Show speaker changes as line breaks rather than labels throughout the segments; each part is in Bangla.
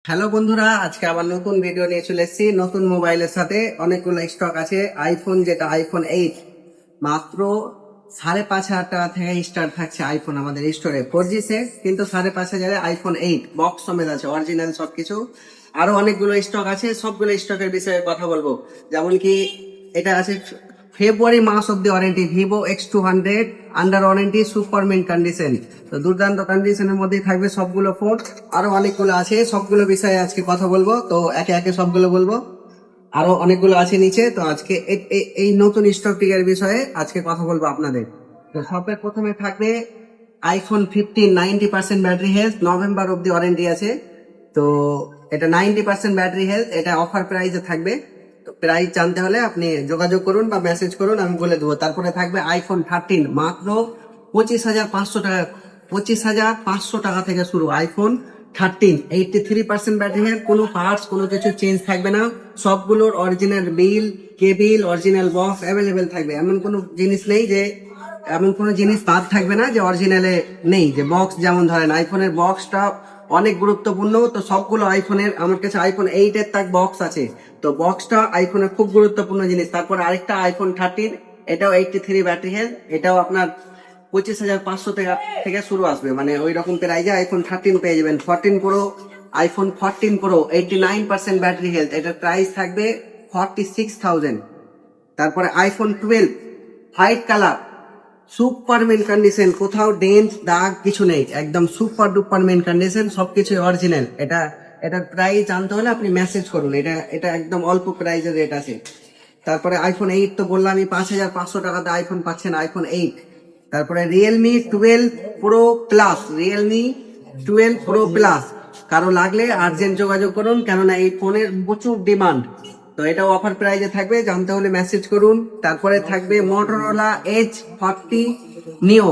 হ্যালো বন্ধুরা, আজকে আবার নতুন ভিডিও নিয়ে চলে এসেছি। নতুন মোবাইলের সাথে অনেকগুলো স্টক আছে। আইফোন, যেটা আইফোন 8 মাত্র 5,500 টাকা থেকে স্টার্ট থাকছে আইফোন আমাদের স্টোরে। 4G সেট, কিন্তু 5,500 আইফোন 8 বক্স সমেত আছে, অরিজিনাল সবকিছু। আরো অনেকগুলো স্টক আছে, সবগুলো স্টকের বিষয়ে কথা বলবো। যেমন কি এটা আছে ফেব্রুয়ারি মাস অব্দি warranty, Vivo X200 under warranty, super mint condition. তো দুর্দান্ত কন্ডিশনের মধ্যেই থাকবে সবগুলো ফোন। আরো অনেকগুলো আছে, সবগুলো বিষয়ে আজকে কথা বলবো। তো একে একে সবগুলো বলবো। আরো অনেকগুলো আছে নিচে। তো আজকে এই নতুন স্টক টিকের বিষয়ে আজকে কথা বলবো আপনাদের। তো সবের প্রথমে থাকবে আইফোন 15 90% ব্যাটারি হেলথ, নভেম্বর অব্দি ওয়ারেন্টি আছে। তো এটা 90% ব্যাটারি হেলথ, এটা অফার প্রাইসে থাকবে। তো প্রাইস জানতে হলে আপনি যোগাযোগ করুন বা মেসেজ করুন, আমি বলে দেবো। তারপরে থাকবে আইফোন 13 মাত্র 25,500 টাকা, 25,500 টাকা থেকে শুরু আইফোন 13। 83% ব্যাটারি হেলথ, কোনো পার্টস কোনো কিছু চেঞ্জ থাকবে না। সবগুলোর original bill, cable, original box available থাকবে। এমন কোনো জিনিস বাদ থাকবে না যে অরিজিনালে নেই। যে বক্স, যেমন ধরেন আইফোনের বক্সটা অনেক গুরুত্বপূর্ণ। তো সবগুলো আইফোনের, আমার কাছে আইফোন 8 এর তাক বক্স আছে। তো বক্সটা আইফোনের খুব গুরুত্বপূর্ণ জিনিস। তারপর আরেকটা আইফোন 13, এটাও 83 ব্যাটারি হেলথ, এটাও আপনার 25,500 টাকা থেকে শুরু আসবে। মানে ওই রকম প্রাইজে আইফোন 13 পেয়ে যাবেন। 14 pro, iPhone 14 pro 89% battery health, এটার প্রাইস থাকবে 46,000। তারপরে iPhone 12 white colour, super mint condition, কোথাও ডেন্ট দাগ কিছু নেই, একদম সুপার ডুপার মেন কন্ডিশন, সবকিছু অরিজিনাল। এটার প্রাইস জানতে হলে আপনি মেসেজ করুন। এটা একদম অল্প প্রাইজের রেট আছে। তারপরে আইফোন 8 তো বললামই, 5,500 টাকাতে আইফোন পাচ্ছেন, আইফোন 8। তারপরে রিয়েলমি 12 প্রো প্লাস, কারো লাগলে আর্জেন্ট যোগাযোগ করুন, কেননা এই ফোনের প্রচুর ডিমান্ড। তো এটাও অফার প্রাইজে থাকবে, জানতে হলে মেসেজ করুন। তারপরে থাকবে মোটরোলা Edge 40 Neo,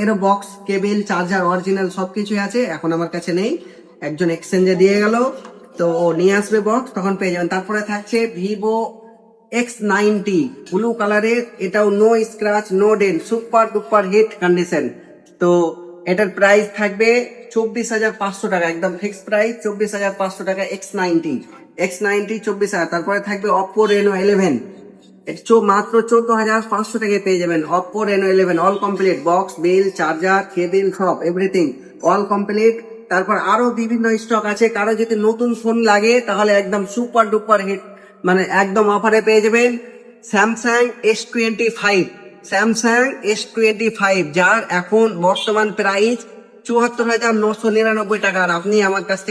এরও বক্স, কেবিল, চার্জার অরিজিনাল সবকিছুই আছে। এখন আমার কাছে নেই, একজন এক্সচেঞ্জে দিয়ে গেল, তো ও নিয়ে আসবে বক্স, তখন পেয়ে যাবেন। তারপরে থাকছে ভিভো X90 ব্লু কালারের, এটাও no scratch no dent, super duper hit condition. তো এটার প্রাইস থাকবে 24,500 টাকা, একদম ফিক্সড প্রাইস 24,500 টাকা। X90 24,000। তারপরে থাকবে অপো রেনো 11, মাত্র 14,500 টাকায় পেয়ে যাবেন Oppo Reno 11, all complete, box, bill, charger, cable, সব এভরিথিং অল কমপ্লিট। তারপর আরো বিভিন্ন স্টক আছে। কারো যদি নতুন ফোন লাগে তাহলে একদম সুপার ডুপার হিট, মানে একদম অফারে পেয়ে যাবেন স্যামসাং S25, যার এখন বর্তমান প্রাইস 74,999 টাকা। আর আপনি আমার কাছ থেকে